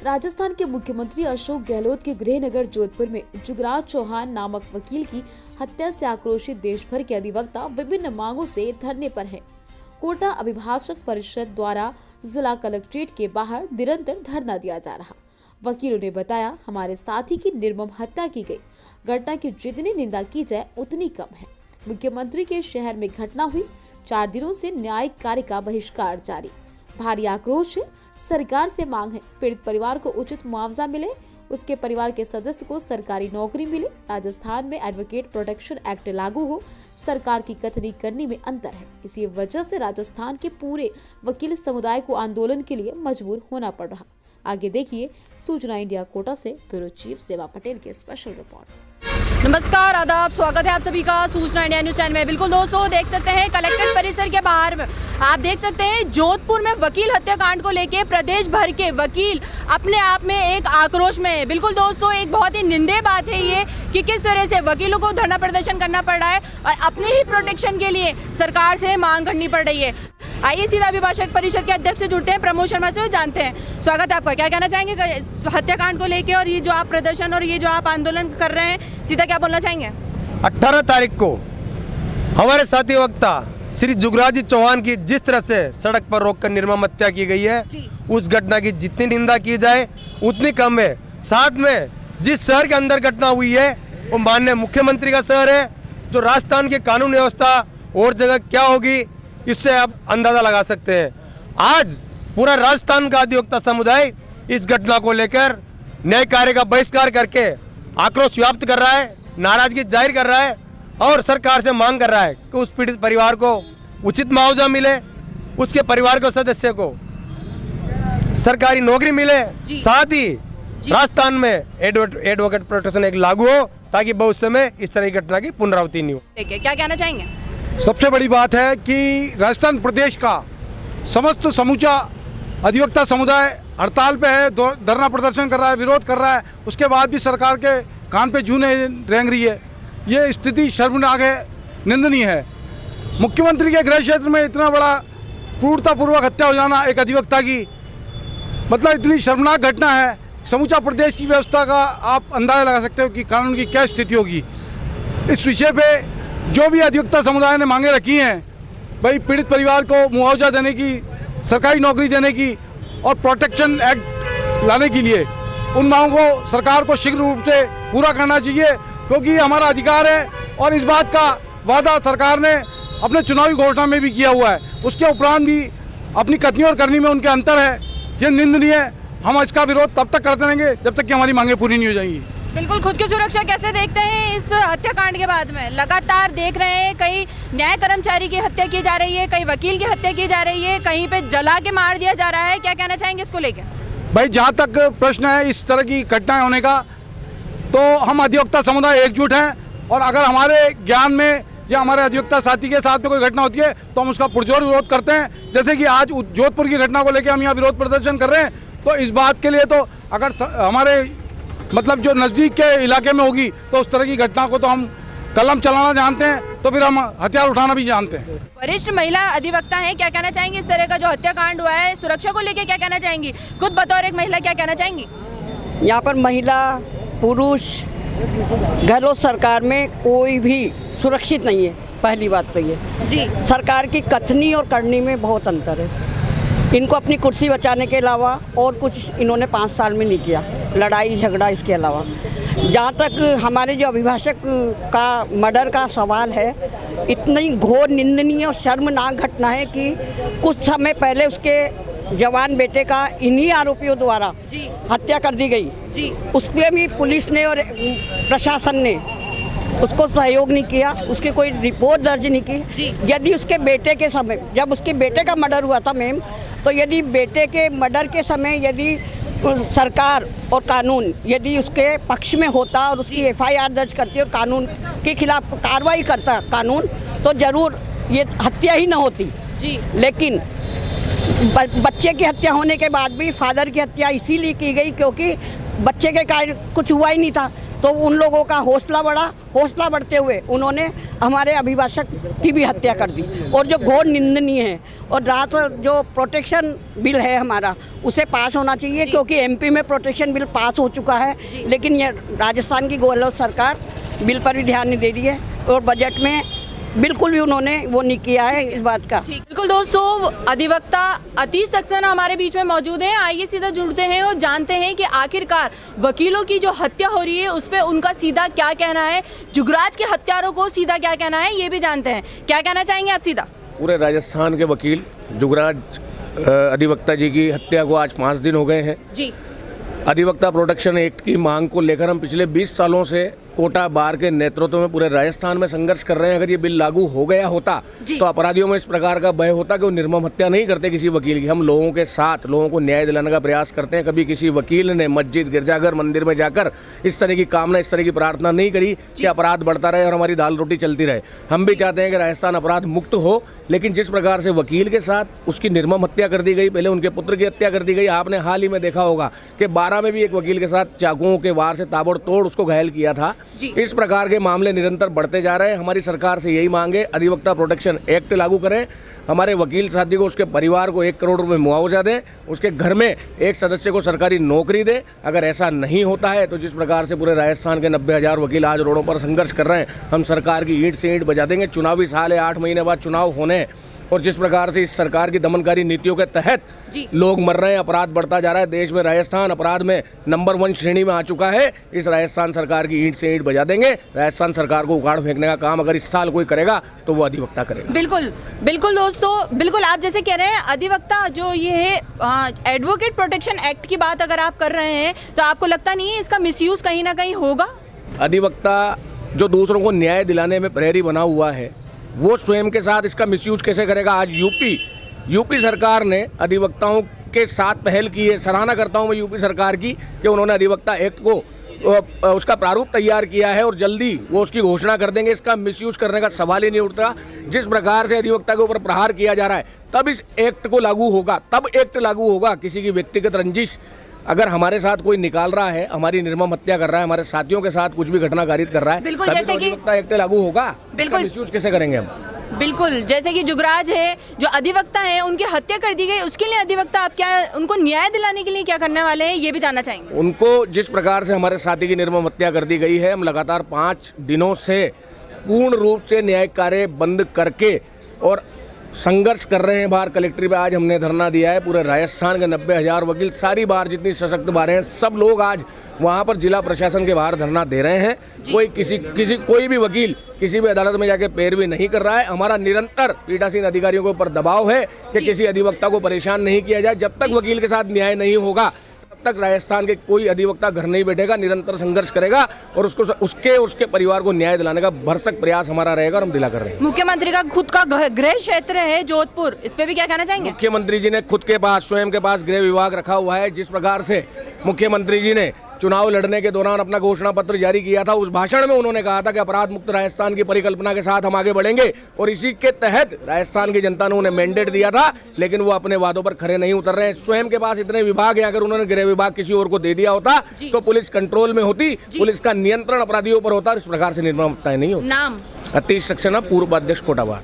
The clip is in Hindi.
राजस्थान के मुख्यमंत्री अशोक गहलोत के गृहनगर जोधपुर में जुगराज चौहान नामक वकील की हत्या से आक्रोशित देश भर के अधिवक्ता विभिन्न मांगों से धरने पर हैं। कोटा अभिभाषक परिषद द्वारा जिला कलेक्ट्रेट के बाहर निरंतर धरना दिया जा रहा। वकीलों ने बताया, हमारे साथी की निर्मम हत्या की गई। घटना की जितनी निंदा की जाए उतनी कम है। मुख्यमंत्री के शहर में घटना हुई, 4 दिनों से न्यायिक कार्य का बहिष्कार जारी। भारी आक्रोश है। सरकार से मांग है, पीड़ित परिवार को उचित मुआवजा मिले, उसके परिवार के सदस्य को सरकारी नौकरी मिले। राजस्थान में एडवोकेट प्रोटेक्शन एक्ट लागू हो, सरकार की कथनी करनी में अंतर है। इसी वजह से राजस्थान के पूरे वकील समुदाय को आंदोलन के लिए मजबूर होना पड़ रहा। आगे देखिए सूचना इंडिया कोटा से ब्यूरो चीफ सेवा पटेल की स्पेशल रिपोर्ट। नमस्कार, आदाब, स्वागत है आप सभी का सूचना इंडिया न्यूज चैनल में। बिल्कुल दोस्तों, देख सकते हैं कलेक्ट्रेट परिसर के बाहर आप देख सकते हैं जोधपुर में वकील हत्याकांड को लेके प्रदेश भर के वकील अपने आप में एक आक्रोश में है। बिल्कुल दोस्तों, एक बहुत ही निंदनीय बात है ये कि किस तरह से वकीलों को धरना प्रदर्शन करना पड़ रहा है और अपने ही प्रोटेक्शन के लिए सरकार से मांग करनी पड़ रही है। आइए सीधा अभिभाषक परिषद के अध्यक्ष से जुड़ते हैं, प्रमोद शर्मा से जानते हैं। स्वागत है आपका। क्या कहना चाहेंगे हत्याकांड को लेके और ये जो आप प्रदर्शन और ये जो आप आंदोलन कर रहे हैं, सीधा क्या बोलना चाहेंगे? 18 तारीख को हमारे साथी वक्ता श्री जुगराज चौहान की जिस तरह से सड़क पर रोककर निर्मम हत्या की गई है, उस घटना की जितनी निंदा की जाए उतनी कम है। साथ में जिस शहर के अंदर घटना हुई है वो माननीय मुख्यमंत्री का शहर है। जो राजस्थान की कानून व्यवस्था और जगह क्या होगी, इससे आप अंदाजा लगा सकते हैं। आज पूरा राजस्थान का अधिवक्ता समुदाय इस घटना को लेकर न्याय कार्य का बहिष्कार करके आक्रोश व्याप्त कर रहा है, नाराजगी जाहिर कर रहा है और सरकार से मांग कर रहा है कि उस पीड़ित परिवार को उचित मुआवजा मिले, उसके परिवार के सदस्य को सरकारी नौकरी मिले, साथ ही राजस्थान में एडवोकेट प्रोटेक्शन एक्ट लागू हो ताकि भविष्य में इस तरह की घटना की पुनरावृत्ति नहीं हो। क्या कहना चाहेंगे? सबसे बड़ी बात है कि राजस्थान प्रदेश का समस्त समूचा अधिवक्ता समुदाय हड़ताल पे है, धरना प्रदर्शन कर रहा है, विरोध कर रहा है। उसके बाद भी सरकार के कान पे जूं नहीं रेंग रही है। ये स्थिति शर्मनाक है, निंदनीय है। मुख्यमंत्री के गृह क्षेत्र में इतना बड़ा क्रूरतापूर्वक हत्या हो जाना एक अधिवक्ता की, मतलब इतनी शर्मनाक घटना है। समूचा प्रदेश की व्यवस्था का आप अंदाजा लगा सकते हो कि कानून की क्या स्थिति होगी। इस विषय पे जो भी अधिवक्ता समुदाय ने मांगे रखी हैं, भाई पीड़ित परिवार को मुआवजा देने की, सरकारी नौकरी देने की और प्रोटेक्शन एक्ट लाने के लिए, उन मांगों को सरकार को शीघ्र रूप से पूरा करना चाहिए, क्योंकि हमारा अधिकार है। और इस बात का वादा सरकार ने अपने चुनावी घोषणा में भी किया हुआ है। उसके उपरांत भी अपनी कथनी और करनी में उनके अंतर है। ये निंदनीय है। हम इसका विरोध तब तक करते रहेंगे जब तक कि हमारी मांगें पूरी नहीं हो जाएंगी। बिल्कुल, खुद की सुरक्षा कैसे देखते हैं इस हत्याकांड के बाद में? लगातार देख रहे हैं कहीं न्याय कर्मचारी की हत्या की जा रही है, कहीं वकील की हत्या की जा रही है, कहीं पे जला के मार दिया जा रहा है। क्या कहना चाहेंगे इसको लेकर? भाई जहाँ तक प्रश्न है इस तरह की घटनाएं होने का, तो हम अधिवक्ता समुदाय एकजुट हैं और अगर हमारे ज्ञान में या हमारे अधिवक्ता साथी के साथ में कोई घटना होती है तो हम उसका पुरजोर विरोध करते हैं। जैसे कि आज जोधपुर की घटना को लेकर हम यहाँ विरोध प्रदर्शन कर रहे हैं, तो इस बात के लिए तो अगर हमारे मतलब जो नज़दीक के इलाके में होगी तो उस तरह की घटना को तो हम कलम चलाना जानते हैं, तो फिर हम हथियार उठाना भी जानते हैं। वरिष्ठ महिला अधिवक्ता हैं, क्या कहना चाहेंगी इस तरह का जो हत्याकांड हुआ है, सुरक्षा को लेकर क्या कहना चाहेंगी? खुद बतौर एक महिला क्या कहना चाहेंगी? यहाँ पर महिला पुरुष गहलोत सरकार में कोई भी सुरक्षित नहीं है। पहली बात तो ये जी, सरकार की कथनी और करनी में बहुत अंतर है। इनको अपनी कुर्सी बचाने के अलावा और कुछ इन्होंने 5 साल में नहीं किया, लड़ाई झगड़ा इसके अलावा। जहाँ तक हमारे जो अभिभाषक का मर्डर का सवाल है, इतनी घोर निंदनीय और शर्मनाक घटना है कि कुछ समय पहले उसके जवान बेटे का इन्हीं आरोपियों द्वारा हत्या कर दी गई जी। उस पर भी पुलिस ने और प्रशासन ने उसको सहयोग नहीं किया, उसकी कोई रिपोर्ट दर्ज नहीं की। यदि उसके बेटे के समय, जब उसके बेटे का मर्डर हुआ था मैम, तो यदि बेटे के मर्डर के समय यदि सरकार और कानून यदि उसके पक्ष में होता और उसकी एफआईआर दर्ज करती और कानून के खिलाफ कार्रवाई करता कानून, तो ज़रूर ये हत्या ही न होती जी। लेकिन बच्चे की हत्या होने के बाद भी फादर की हत्या इसीलिए की गई क्योंकि बच्चे के कारण कुछ हुआ ही नहीं था। तो उन लोगों का हौसला बढ़ा, हौसला बढ़ते हुए उन्होंने हमारे अभिभाषक की भी हत्या कर दी, और जो घोर निंदनीय है। और रात जो प्रोटेक्शन बिल है हमारा, उसे पास होना चाहिए, क्योंकि एमपी में प्रोटेक्शन बिल पास हो चुका है, लेकिन ये राजस्थान की गहलोत सरकार बिल पर भी ध्यान नहीं दे रही है, और बजट में बिल्कुल भी उन्होंने वो नहीं किया है इस बात का। बिल्कुल दोस्तों, अधिवक्ता अतीश सक्सेना हमारे बीच में मौजूद हैं। आइए सीधा जुड़ते हैं और जानते हैं कि आखिरकार वकीलों की जो हत्या हो रही है उस पर उनका सीधा क्या कहना है, जुगराज के हत्यारों को सीधा क्या कहना है, ये भी जानते हैं। क्या कहना चाहेंगे आप सीधा? पूरे राजस्थान के वकील जुगराज अधिवक्ता जी की हत्या को आज 5 दिन हो गए हैं जी। अधिवक्ता प्रोटेक्शन एक्ट की मांग को लेकर हम पिछले 20 सालों से कोटा बार के नेतृत्व में पूरे राजस्थान में संघर्ष कर रहे हैं। अगर ये बिल लागू हो गया होता तो अपराधियों में इस प्रकार का भय होता कि वो निर्मम हत्या नहीं करते किसी वकील की। हम लोगों के साथ लोगों को न्याय दिलाने का प्रयास करते हैं। कभी किसी वकील ने मस्जिद, गिरजाघर, मंदिर में जाकर इस तरह की कामना, इस तरह की प्रार्थना नहीं करी कि अपराध बढ़ता रहे और हमारी दाल रोटी चलती रहे। हम भी चाहते हैं कि राजस्थान अपराध मुक्त हो, लेकिन जिस प्रकार से वकील के साथ उसकी निर्मम हत्या कर दी गई, पहले उनके पुत्र की हत्या कर दी गई। आपने हाल ही में देखा होगा कि 12 में भी एक वकील के साथ चाकुओं के वार से ताबड़तोड़ उसको घायल किया था। इस प्रकार के मामले निरंतर बढ़ते जा रहे हैं। हमारी सरकार से यही मांग है, अधिवक्ता प्रोटेक्शन एक्ट लागू करें, हमारे वकील साथी को, उसके परिवार को 1 करोड़ रुपए मुआवजा दें, उसके घर में एक सदस्य को सरकारी नौकरी दें। अगर ऐसा नहीं होता है तो जिस प्रकार से पूरे राजस्थान के 90,000 वकील आज रोडों पर संघर्ष कर रहे हैं, हम सरकार की ईंट से ईंट बजा देंगे। चुनावी साल है, 8 महीने बाद चुनाव होने हैं, और जिस प्रकार से इस सरकार की दमनकारी नीतियों के तहत लोग मर रहे हैं, अपराध बढ़ता जा रहा है देश में, राजस्थान अपराध में नंबर 1 श्रेणी में आ चुका है। इस राजस्थान सरकार की ईंट से ईंट बजा देंगे। राजस्थान सरकार को उखाड़ फेंकने का काम अगर इस साल कोई करेगा तो वो अधिवक्ता करेगा। बिल्कुल बिल्कुल दोस्तों, बिल्कुल आप जैसे कह रहे हैं, अधिवक्ता जो ये है एडवोकेट प्रोटेक्शन एक्ट की बात अगर आप कर रहे हैं तो आपको लगता नहीं है इसका मिसयूज कहीं ना कहीं होगा? अधिवक्ता जो दूसरों को न्याय दिलाने में प्रहरी बना हुआ है, वो स्वयं के साथ इसका मिसयूज कैसे करेगा? आज यूपी सरकार ने अधिवक्ताओं के साथ पहल की है। सराहना करता हूं मैं यूपी सरकार की कि उन्होंने अधिवक्ता एक्ट को उसका प्रारूप तैयार किया है और जल्दी वो उसकी घोषणा कर देंगे। इसका मिसयूज करने का सवाल ही नहीं उठता। जिस प्रकार से अधिवक्ता के ऊपर प्रहार किया जा रहा है, तब इस एक्ट को लागू होगा, तब एक्ट लागू होगा। किसी की व्यक्तिगत रंजिश अगर हमारे साथ कोई निकाल रहा है, हमारी निर्मम हत्या कर रहा है, हमारे साथियों के साथ कुछ भी घटना कारित कर रहा है, बिल्कुल, तभी जैसे तो कि अधिवक्ता एक्ट लागू होगा। बिल्कुल, मिसयूज कैसे करेंगे हम? बिल्कुल, जैसे कि जुगराज है, जो अधिवक्ता है, उनकी हत्या कर दी गई, उसके लिए अधिवक्ता आप क्या, उनको न्याय दिलाने के लिए क्या करने वाले हैं, ये भी जानना चाहेंगे। उनको जिस प्रकार से हमारे साथी की निर्मम हत्या कर दी गई है, हम लगातार 5 दिनों से पूर्ण रूप से न्यायिक कार्य बंद करके और संघर्ष कर रहे हैं। बाहर कलेक्ट्रेट पे आज हमने धरना दिया है। पूरे राजस्थान के 90,000 वकील, सारी बार जितनी सशक्त बार हैं, सब लोग आज वहाँ पर जिला प्रशासन के बाहर धरना दे रहे हैं। कोई भी वकील किसी भी अदालत में जाके पैरवी नहीं कर रहा है। हमारा निरंतर पीठासीन अधिकारियों के ऊपर दबाव है कि किसी अधिवक्ता को परेशान नहीं किया जाए। जब तक वकील के साथ न्याय नहीं होगा तब तक राजस्थान के कोई अधिवक्ता घर नहीं बैठेगा, निरंतर संघर्ष करेगा और उसके परिवार को न्याय दिलाने का भरसक प्रयास हमारा रहेगा और हम दिला कर रहे हैं। मुख्यमंत्री का खुद का गृह क्षेत्र है जोधपुर, इस पे भी क्या कहना चाहेंगे? मुख्यमंत्री जी ने खुद के पास, स्वयं के पास गृह विभाग रखा हुआ है। जिस प्रकार से मुख्यमंत्री जी ने चुनाव लड़ने के दौरान अपना घोषणा पत्र जारी किया था, उस भाषण में उन्होंने कहा था कि अपराध मुक्त राजस्थान की परिकल्पना के साथ हम आगे बढ़ेंगे, और इसी के तहत राजस्थान की जनता ने उन्हें मैंडेट दिया था, लेकिन वो अपने वादों पर खरे नहीं उतर रहे हैं। स्वयं के पास इतने विभाग हैं, अगर उन्होंने गृह विभाग किसी और को दे दिया होता तो पुलिस कंट्रोल में होती, पुलिस का नियंत्रण अपराधियों पर होता, इस प्रकार से निर्मम हत्याएं नहीं होती। नाम? अतीश सक्सेना, पूर्व अध्यक्ष कोटा बार।